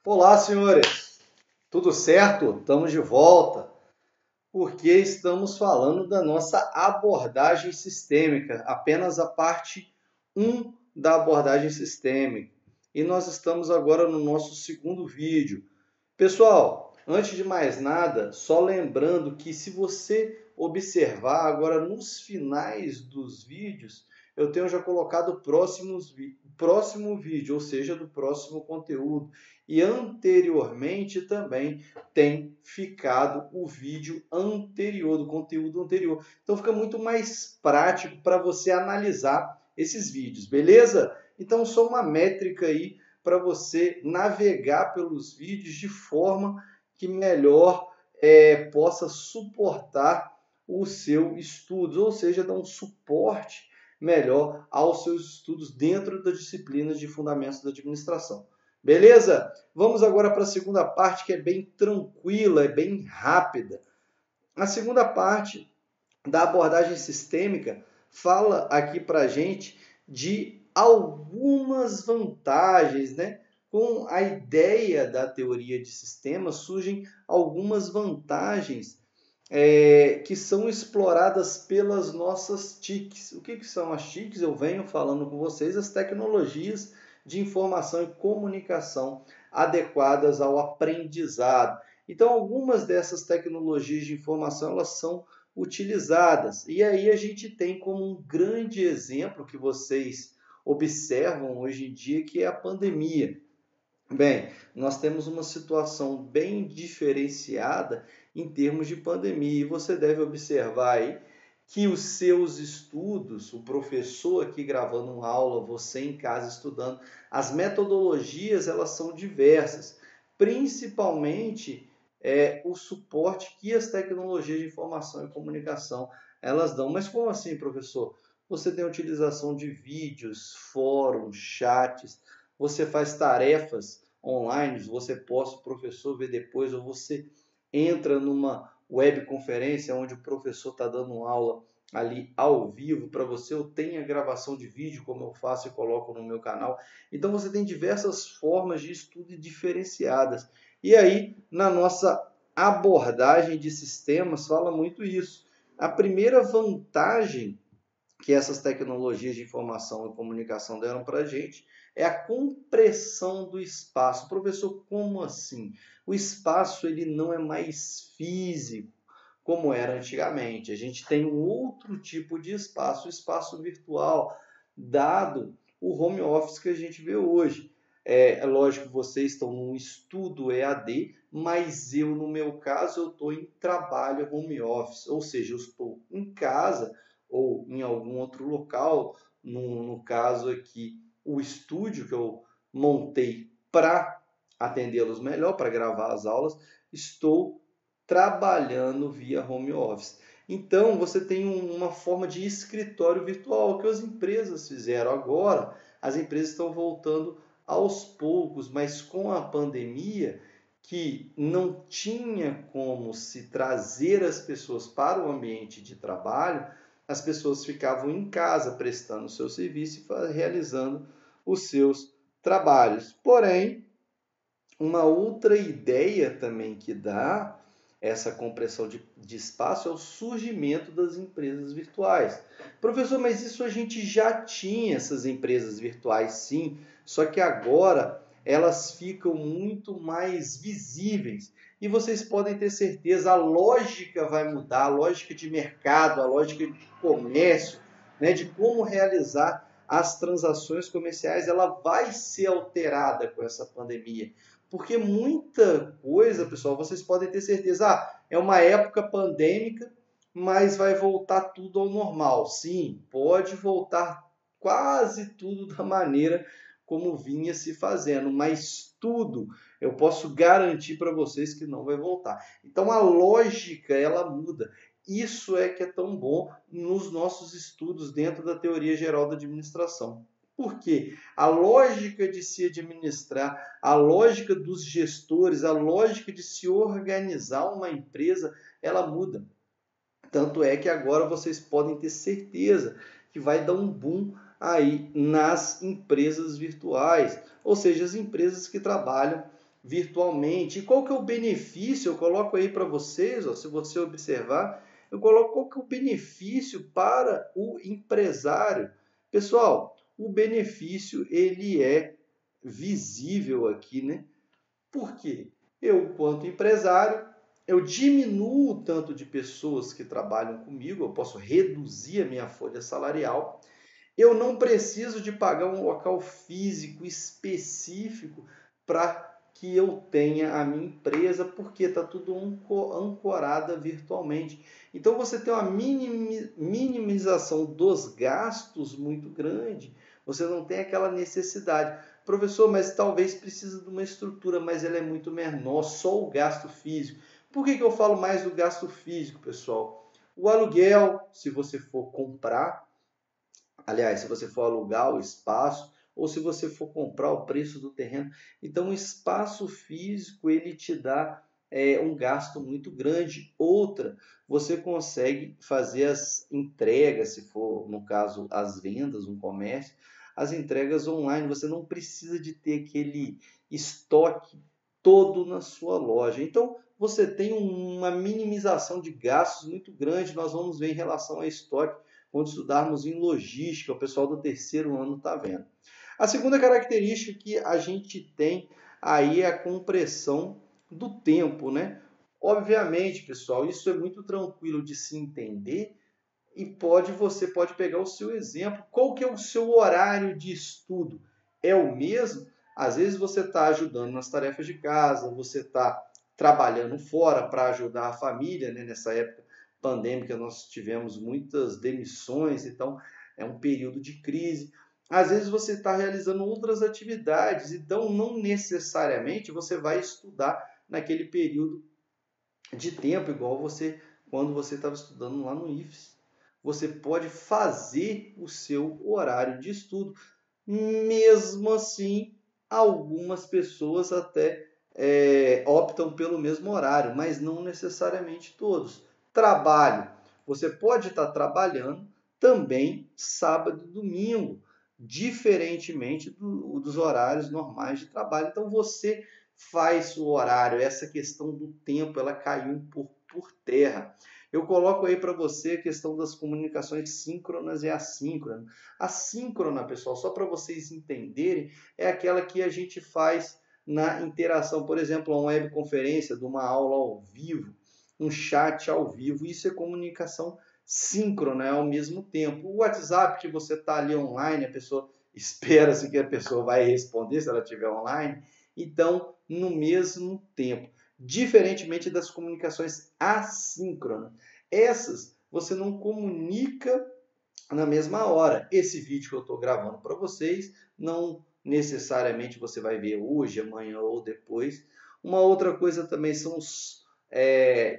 Olá, senhores! Tudo certo? Estamos de volta porque estamos falando da nossa abordagem sistêmica, apenas a parte 1 da abordagem sistêmica. E nós estamos agora no nosso segundo vídeo. Pessoal, antes de mais nada, só lembrando que se você observar agora nos finais dos vídeos, eu tenho já colocado o próximo vídeo, ou seja, do próximo conteúdo. E anteriormente também tem ficado o vídeo anterior, do conteúdo anterior. Então fica muito mais prático para você analisar esses vídeos, beleza? Então só uma métrica aí para você navegar pelos vídeos de forma que melhor possa suportar o seu estudo, ou seja, dar um suporte melhor aos seus estudos dentro das disciplinas de fundamentos da administração. Beleza? Vamos agora para a segunda parte, que é bem tranquila, é bem rápida. A segunda parte da abordagem sistêmica fala aqui para a gente de algumas vantagens, né? Com a ideia da teoria de sistemas surgem algumas vantagens que são exploradas pelas nossas TICs. O que são as TICs? Eu venho falando com vocês, as tecnologias de informação e comunicação adequadas ao aprendizado. Então, algumas dessas tecnologias de informação, elas são utilizadas. E aí a gente tem como um grande exemplo que vocês observam hoje em dia, que é a pandemia. Bem, nós temos uma situação bem diferenciada em termos de pandemia, e você deve observar aí que os seus estudos, o professor aqui gravando uma aula, você em casa estudando, as metodologias elas são diversas, principalmente o suporte que as tecnologias de informação e comunicação elas dão. Mas como assim, professor? Você tem a utilização de vídeos, fóruns, chats, você faz tarefas online, você posta, o professor vê depois, ou você entra numa webconferência onde o professor está dando aula ali ao vivo para você, ou tem a gravação de vídeo, como eu faço e coloco no meu canal. Então você tem diversas formas de estudo diferenciadas. E aí, na nossa abordagem de sistemas, fala muito isso. A primeira vantagem que essas tecnologias de informação e comunicação deram para a gente é a compressão do espaço. Professor, como assim? O espaço ele não é mais físico como era antigamente. A gente tem um outro tipo de espaço, o espaço virtual, dado o home office que a gente vê hoje. É lógico que vocês estão num estudo EAD, mas eu, no meu caso, eu estou em trabalho home office, ou seja, eu estou em casa ou em algum outro local, no caso aqui, o estúdio que eu montei para atendê-los melhor, para gravar as aulas, estou trabalhando via home office. Então, você tem uma forma de escritório virtual que as empresas fizeram agora. As empresas estão voltando aos poucos, mas com a pandemia, que não tinha como se trazer as pessoas para o ambiente de trabalho, as pessoas ficavam em casa prestando o seu serviço e realizando os seus trabalhos. Porém, uma outra ideia também que dá essa compressão de espaço é o surgimento das empresas virtuais. Professor, mas isso a gente já tinha, essas empresas virtuais, sim, só que agora elas ficam muito mais visíveis. E vocês podem ter certeza, a lógica vai mudar, a lógica de mercado, a lógica de comércio, né, de como realizar as transações comerciais, ela vai ser alterada com essa pandemia. Porque muita coisa, pessoal, vocês podem ter certeza, é uma época pandêmica, mas vai voltar tudo ao normal. Sim, pode voltar quase tudo da maneira como vinha se fazendo, mas tudo eu posso garantir para vocês que não vai voltar. Então a lógica ela muda. Isso é que é tão bom nos nossos estudos dentro da teoria geral da administração. Por quê? A lógica de se administrar, a lógica dos gestores, a lógica de se organizar uma empresa, ela muda. Tanto é que agora vocês podem ter certeza que vai dar um boom aí nas empresas virtuais, ou seja, as empresas que trabalham virtualmente. E qual que é o benefício? Eu coloco aí para vocês, ó, se você observar, eu coloco qual que é o benefício para o empresário. Pessoal, o benefício ele é visível aqui, né? Por quê? Eu, quanto empresário, eu diminuo o tanto de pessoas que trabalham comigo, eu posso reduzir a minha folha salarial. Eu não preciso de pagar um local físico específico para que eu tenha a minha empresa, porque está tudo ancorada virtualmente. Então você tem uma minimização dos gastos muito grande. Você não tem aquela necessidade. Professor, mas talvez precise de uma estrutura, mas ela é muito menor, só o gasto físico. Por que eu falo mais do gasto físico, pessoal? O aluguel, se você for comprar, aliás, se você for alugar o espaço ou se você for comprar o preço do terreno. Então, o espaço físico ele te dá um gasto muito grande. Outra, você consegue fazer as entregas, se for, no caso, as vendas, um comércio, as entregas online. Você não precisa de ter aquele estoque todo na sua loja. Então, você tem uma minimização de gastos muito grande. Nós vamos ver em relação a estoque quando estudarmos em logística, o pessoal do terceiro ano está vendo. A segunda característica que a gente tem aí é a compressão do tempo, né? Obviamente, pessoal, isso é muito tranquilo de se entender e você pode pegar o seu exemplo. Qual que é o seu horário de estudo? É o mesmo? Às vezes você está ajudando nas tarefas de casa, você está trabalhando fora para ajudar a família, né? Nessa época pandêmica nós tivemos muitas demissões, então é um período de crise. Às vezes você está realizando outras atividades, então não necessariamente você vai estudar naquele período de tempo, igual quando você estava estudando lá no IFES. Você pode fazer o seu horário de estudo. Mesmo assim, algumas pessoas até optam pelo mesmo horário, mas não necessariamente todos. Trabalho. Você pode estar trabalhando também sábado e domingo, diferentemente dos horários normais de trabalho. Então, você faz o horário, essa questão do tempo, ela caiu por terra. Eu coloco aí para você a questão das comunicações síncronas e assíncronas. A síncrona, pessoal, só para vocês entenderem, é aquela que a gente faz na interação, por exemplo, uma webconferência de uma aula ao vivo, um chat ao vivo, isso é comunicação síncrona, é ao mesmo tempo. O WhatsApp que você está ali online, a pessoa espera-se que a pessoa vai responder se ela estiver online, então, no mesmo tempo. Diferentemente das comunicações assíncronas. Essas você não comunica na mesma hora. Esse vídeo que eu estou gravando para vocês, não necessariamente você vai ver hoje, amanhã ou depois. Uma outra coisa também são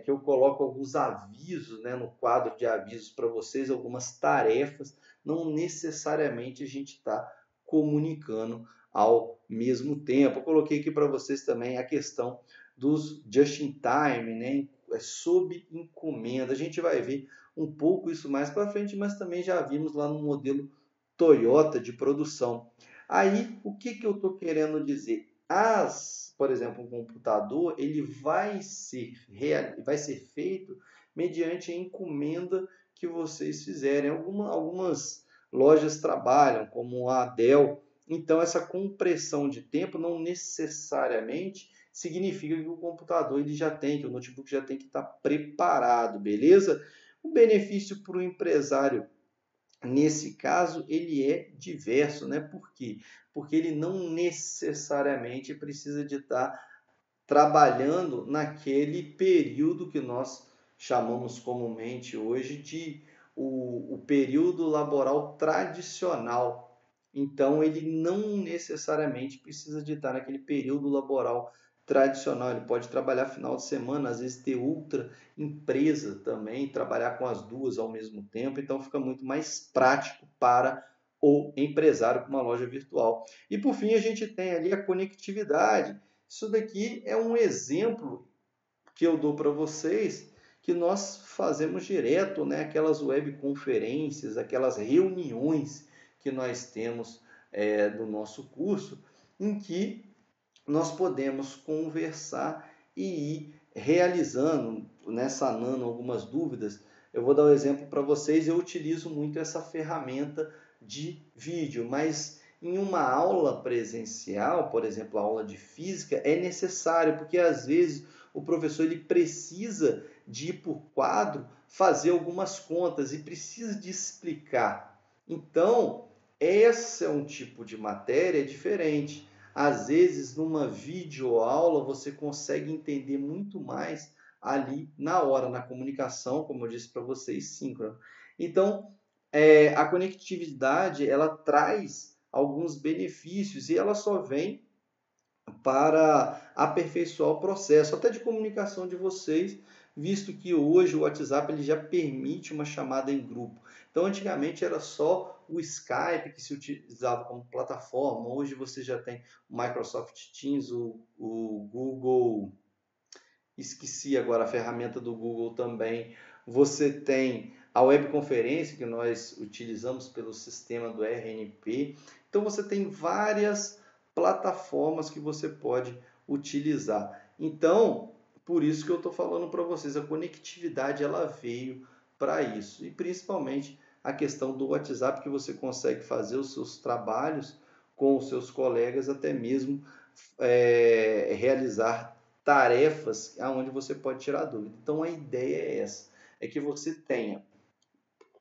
que eu coloco alguns avisos, né, no quadro de avisos para vocês, algumas tarefas. Não necessariamente a gente está comunicando ao mesmo tempo. Eu coloquei aqui para vocês também a questão dos just in time, né? Sob encomenda. A gente vai ver um pouco isso mais para frente, mas também já vimos lá no modelo Toyota de produção. Aí, o que eu estou querendo dizer? Por exemplo, um computador, ele vai ser feito mediante a encomenda que vocês fizerem. Algumas lojas trabalham, como a Dell. Então, essa compressão de tempo não necessariamente significa que o computador ele já tem, que o notebook já tem que estar preparado, beleza? O benefício para o empresário, nesse caso, ele é diverso, né? Por quê? Porque ele não necessariamente precisa de estar trabalhando naquele período que nós chamamos comumente hoje de o período laboral tradicional. Então, ele não necessariamente precisa de estar naquele período laboral tradicional. Ele pode trabalhar final de semana, às vezes ter outra empresa também, trabalhar com as duas ao mesmo tempo. Então, fica muito mais prático para o empresário com uma loja virtual. E, por fim, a gente tem ali a conectividade. Isso daqui é um exemplo que eu dou para vocês que nós fazemos direto, né? Aquelas webconferências, aquelas reuniões que nós temos no nosso curso, em que nós podemos conversar e ir realizando, né, sanando algumas dúvidas. Eu vou dar um exemplo para vocês, eu utilizo muito essa ferramenta de vídeo, mas em uma aula presencial, por exemplo, a aula de física, é necessário, porque às vezes o professor ele precisa de ir por quadro fazer algumas contas e precisa de explicar. Então, esse é um tipo de matéria diferente. Às vezes, numa videoaula, você consegue entender muito mais ali na hora, na comunicação, como eu disse para vocês, síncrona. Então, a conectividade, ela traz alguns benefícios e ela só vem para aperfeiçoar o processo, até de comunicação de vocês, visto que hoje o WhatsApp ele já permite uma chamada em grupo. Então, antigamente era só o Skype que se utilizava como plataforma, hoje você já tem o Microsoft Teams, o Google, esqueci agora a ferramenta do Google também, você tem a webconferência que nós utilizamos pelo sistema do RNP, então você tem várias plataformas que você pode utilizar. Então, por isso que eu estou falando para vocês, a conectividade ela veio para isso. E principalmente a questão do WhatsApp, que você consegue fazer os seus trabalhos com os seus colegas, até mesmo realizar tarefas onde você pode tirar dúvida. Então a ideia é essa, é que você tenha,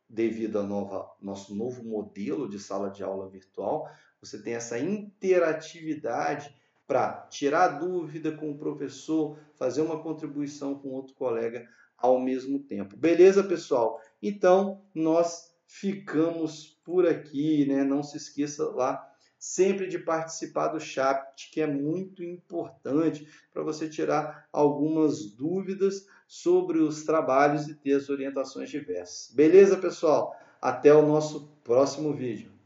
devido ao nosso novo modelo de sala de aula virtual, você tem essa interatividade para tirar dúvida com o professor, fazer uma contribuição com outro colega ao mesmo tempo. Beleza, pessoal? Então, nós ficamos por aqui, né? Não se esqueça lá sempre de participar do chat, que é muito importante para você tirar algumas dúvidas sobre os trabalhos e ter as orientações diversas. Beleza, pessoal? Até o nosso próximo vídeo.